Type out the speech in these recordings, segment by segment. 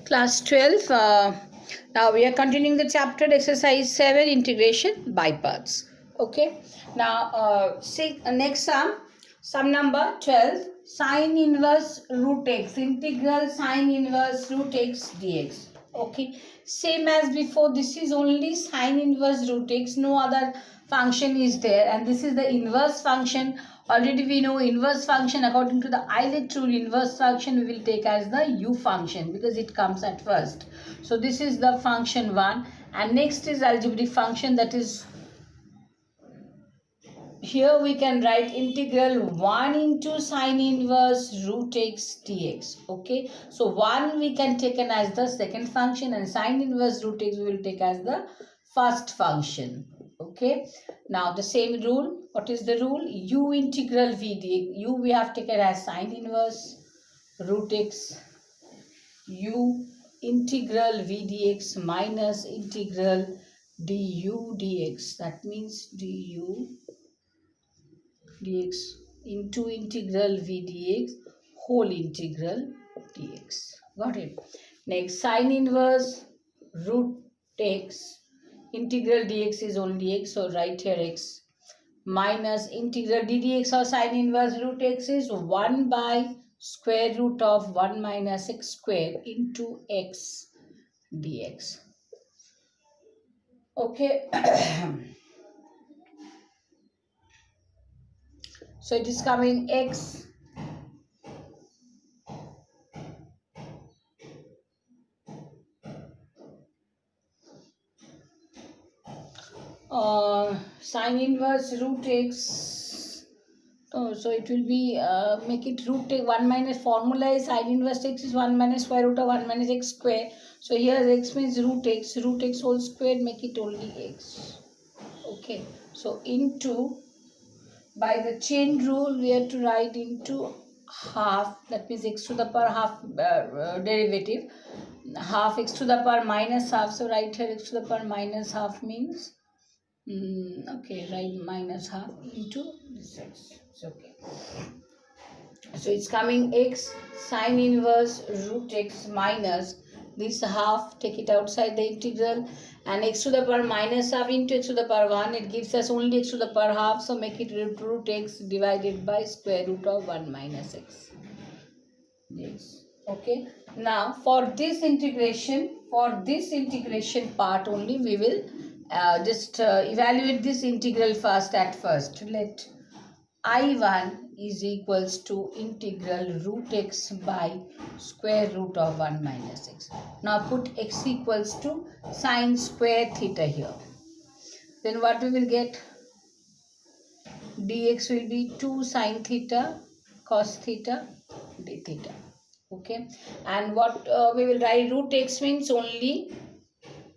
Class 12. Now we are continuing the chapter exercise 7 integration by parts. Okay. Now see next sum number 12, sine inverse root x, integral sine inverse root x dx. Okay, same as before, this is only sine inverse root x, no other function is there, and this is the inverse function. Already we know inverse function, according to the Euler rule, inverse function we will take as the u function because it comes at first. So this is the function 1, and next is algebraic function, that is, here we can write integral 1 into sine inverse root x dx. Okay, so 1 we can take as the second function, and sine inverse root x we will take as the first function. Okay, now the same rule. What is the rule? U integral v dx. U we have taken as sine inverse root x, u integral v dx minus integral du dx. That means du dx into integral v dx whole integral dx. Got it? Next, sine inverse root x, integral dx is only x, so write here x, minus integral d dx or sine inverse root x is 1 by square root of 1 minus x square into x dx. Okay. So it is coming x sine inverse root x. So it will be make it root 1 minus, formula is sine inverse x is 1 minus square root of 1 minus x square. So here x means root x whole square, make it only x. Okay, so into, by the chain rule we have to write into half, that means x to the power half derivative, half x to the power minus half, so write here x to the power minus half means okay, write minus half into this x. It's okay. So it's coming x sine inverse root x minus this half, take it outside the integral, and x to the power minus half into x to the power 1, it gives us only x to the power half, so make it root x divided by square root of 1 minus x. Yes. Okay. Now for this integration part only, we will just evaluate this integral first at first. Let I1 is equals to integral root x by square root of 1 minus x. Now put x equals to sine square theta here. Then what we will get? Dx will be 2 sine theta cos theta d theta. Okay, and what we will write, root x means only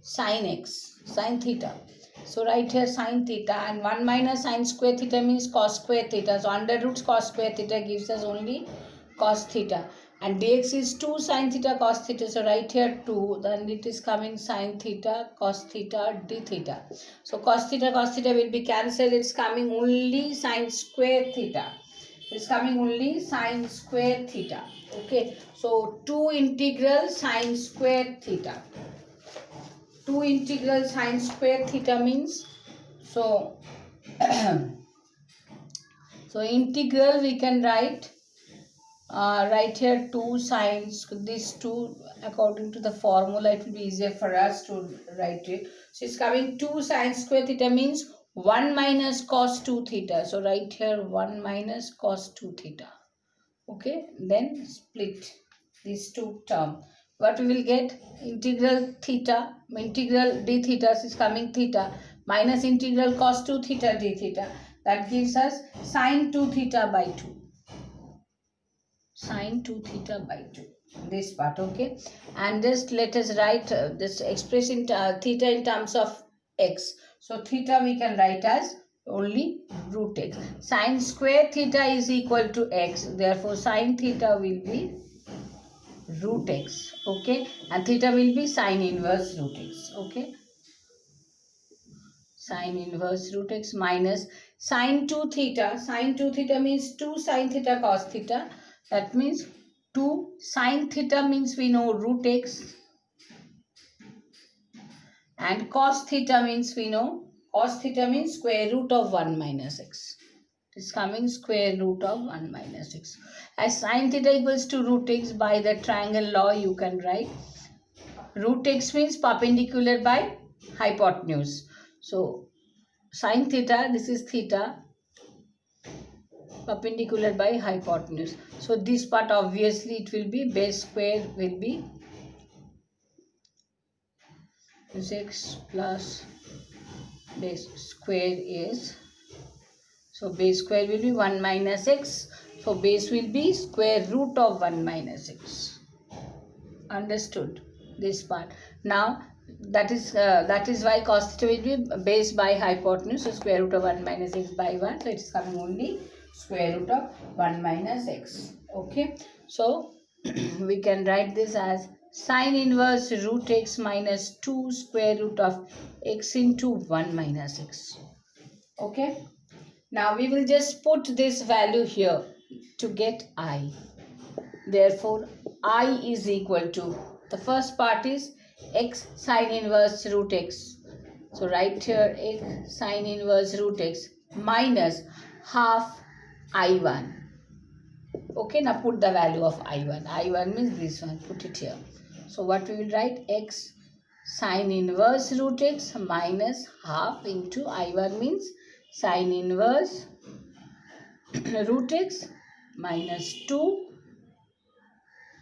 sine x, sine theta. So write here sine theta, and 1 minus sine square theta means cos square theta. So under root cos square theta gives us only cos theta. And dx is 2 sine theta cos theta. So write here 2. Then it is coming sine theta cos theta d theta. So cos theta will be cancelled. It's coming only sine square theta. It's coming only sine square theta. Okay. So 2 integral sine square theta. 2 integral sine square theta means, so so integral we can write here 2 sines, this 2 according to the formula, it will be easier for us to write it. So it's coming 2 sine square theta means 1 minus cos 2 theta. So write here 1 minus cos 2 theta. Okay, then split these two terms. What we will get? Integral theta, integral d theta is coming theta, minus integral cos 2 theta d theta. That gives us sine 2 theta by 2. Sine 2 theta by 2. This part, okay. And just let us write this expression theta in terms of x. So theta we can write as only root x. Sine square theta is equal to x. Therefore, sine theta will be root x. Okay. And theta will be sine inverse root x. Okay. Sine inverse root x minus sine 2 theta. Sine 2 theta means 2 sine theta cos theta. That means 2 sine theta means we know root x And cos theta means, we know cos theta means square root of 1 minus x. It is coming square root of 1 minus x. As sin theta equals to root x, by the triangle law you can write root x means perpendicular by hypotenuse. So sin theta, this is theta, perpendicular by hypotenuse. So this part obviously it will be base square will be x plus base square is, so base square will be 1 minus x. So base will be square root of 1 minus x. Understood this part? Now that is why cos theta will be base by hypotenuse, so square root of 1 minus x by 1. So it is coming only square root of 1 minus x. Okay, so we can write this as sin inverse root x minus 2 square root of x into 1 minus x. Okay, now we will just put this value here to get I. Therefore I is equal to, the first part is x sin inverse root x. So write here x sin inverse root x minus half I1. Okay, now put the value of I1. I1 means this one, put it here. So what we will write, x sin inverse root x minus half into I1 means sin inverse root x minus 2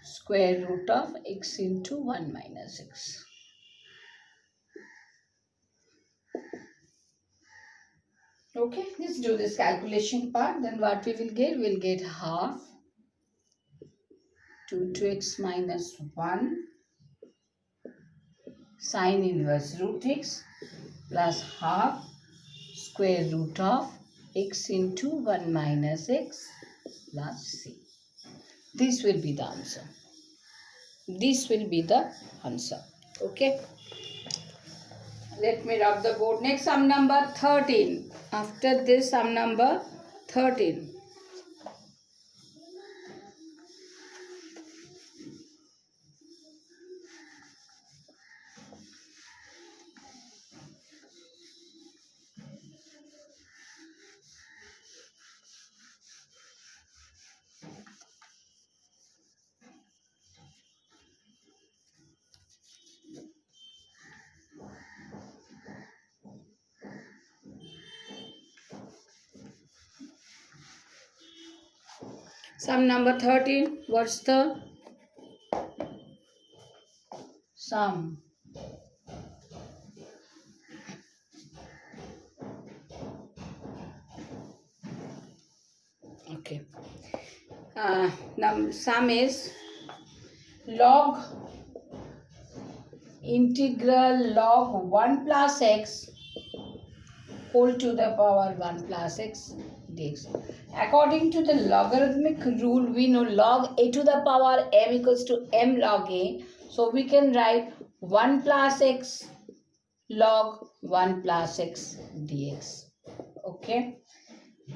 square root of x into 1 minus x. Okay, let's do this calculation part. Then what we will get? We'll get half 2x minus 1 sin inverse root x plus half square root of x into 1 minus x plus c. This will be the answer. This will be the answer. Okay. Let me rub the board. Next, sum number 13. After this, sum number 13. Sum number 13. What's the sum? Okay. Now sum is log integral log 1 plus x whole to the power 1 plus x dx. According to the logarithmic rule, we know log a to the power m equals to m log a. So we can write 1 plus x log 1 plus x dx. Okay.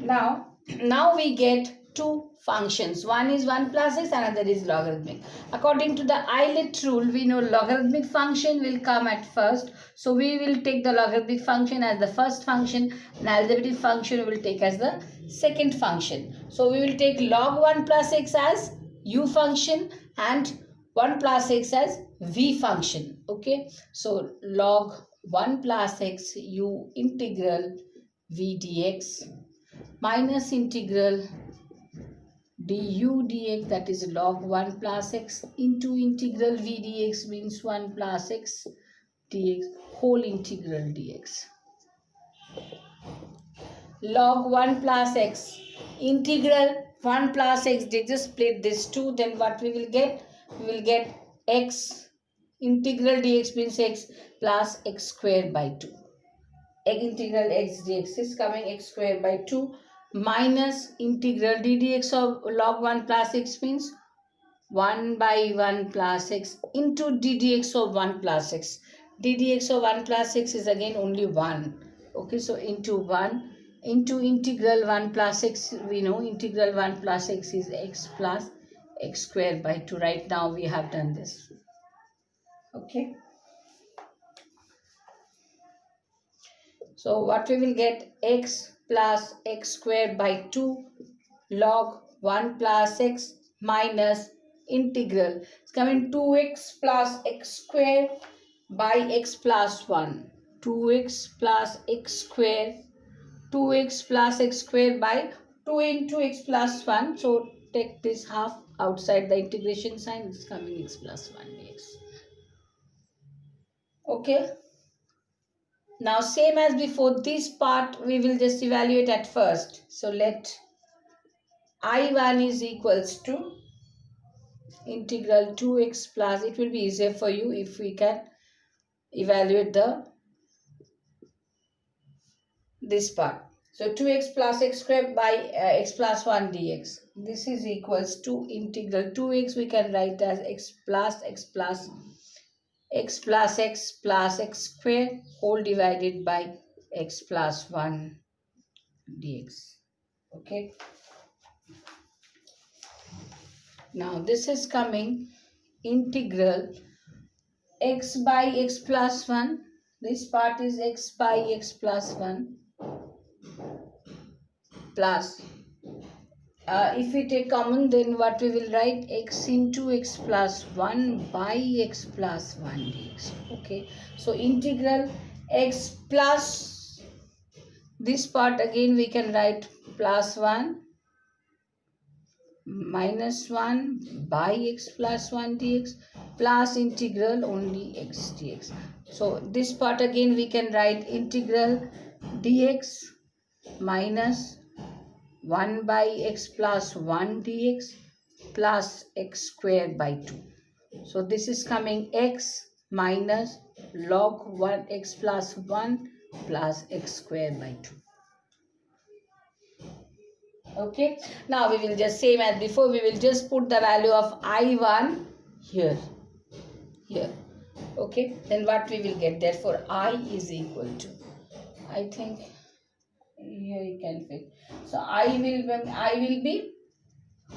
Now we get two functions. One is 1 plus x, another is logarithmic. According to the Eilert rule, we know logarithmic function will come at first. So we will take the logarithmic function as the first function and algebraic function we will take as the second function. So we will take log 1 plus x as u function and 1 plus x as v function. Okay. So log 1 plus x u integral v dx minus integral du dx, that is log 1 plus x into integral v dx means 1 plus x dx whole integral dx. Log 1 plus x integral 1 plus x dx, just split this two, then what we will get? We will get x integral dx means x plus x square by 2. Integral x dx is coming x square by 2 minus integral d dx of log 1 plus x means 1 by 1 plus x into d dx of 1 plus x. D dx of 1 plus x is again only 1. Okay, so into 1 into integral 1 plus x, we know integral 1 plus x is x plus x square by 2. Right now we have done this. Okay. So what we will get, x plus x square by 2 log 1 plus x minus integral. It's coming 2x plus x square by x plus 1. 2x plus x square, 2x plus x square by 2 into x plus 1. So take this half outside the integration sign. It's coming x plus 1 dx. Okay. Now same as before, this part we will just evaluate at first. So let I1 is equals to integral 2x plus, it will be easier for you if we can evaluate this part. So 2x plus x squared by x plus 1 dx. This is equals to integral 2x we can write as x plus x plus x square whole divided by x plus 1 dx. Okay. Now this is coming integral x by x plus 1. This part is x by x plus 1 plus. If we take common, then what we will write, x into x plus 1 by x plus 1 dx. Okay. So integral x plus, this part again we can write plus 1 minus 1 by x plus 1 dx plus integral only x dx. So this part again we can write integral dx minus 1 by x plus 1 dx plus x square by 2. So this is coming x minus log 1 x plus 1 plus x square by 2. Okay, now we will just, same as before, we will just put the value of I1 here. Okay, then what we will get, therefore I is equal to, I think here you can fit. So I will be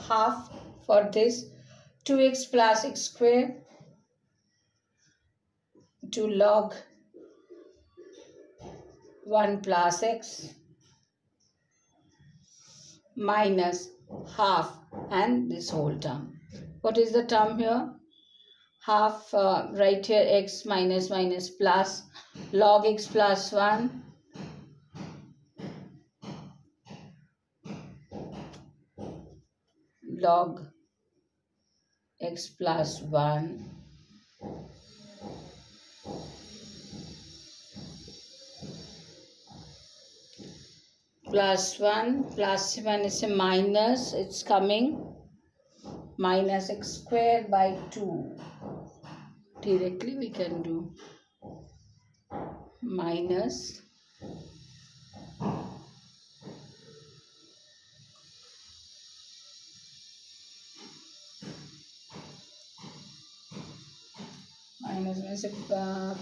half for this 2x plus x square to log 1 plus x minus half and this whole term. What is the term here? Half, right here x minus plus log x plus 1 log x plus 1 plus 1 plus 1 is a minus, it's coming minus x square by 2. Directly we can do minus means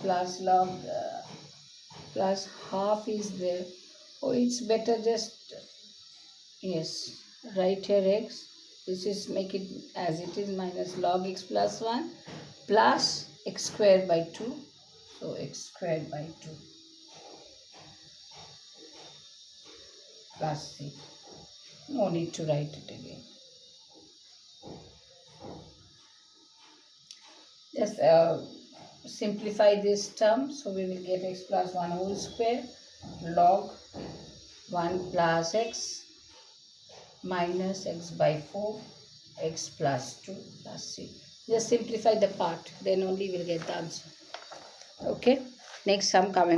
plus log plus half is there. Oh, it's better just, yes, right here x, this is, make it as it is, minus log x plus 1 plus x square by 2. So x square by 2 plus c. No need to write it again. Just simplify this term. So we will get x plus 1 whole square log 1 plus x minus x by 4 x plus 2 plus c. Just simplify the part, then only we'll get the answer. Okay, next sum coming.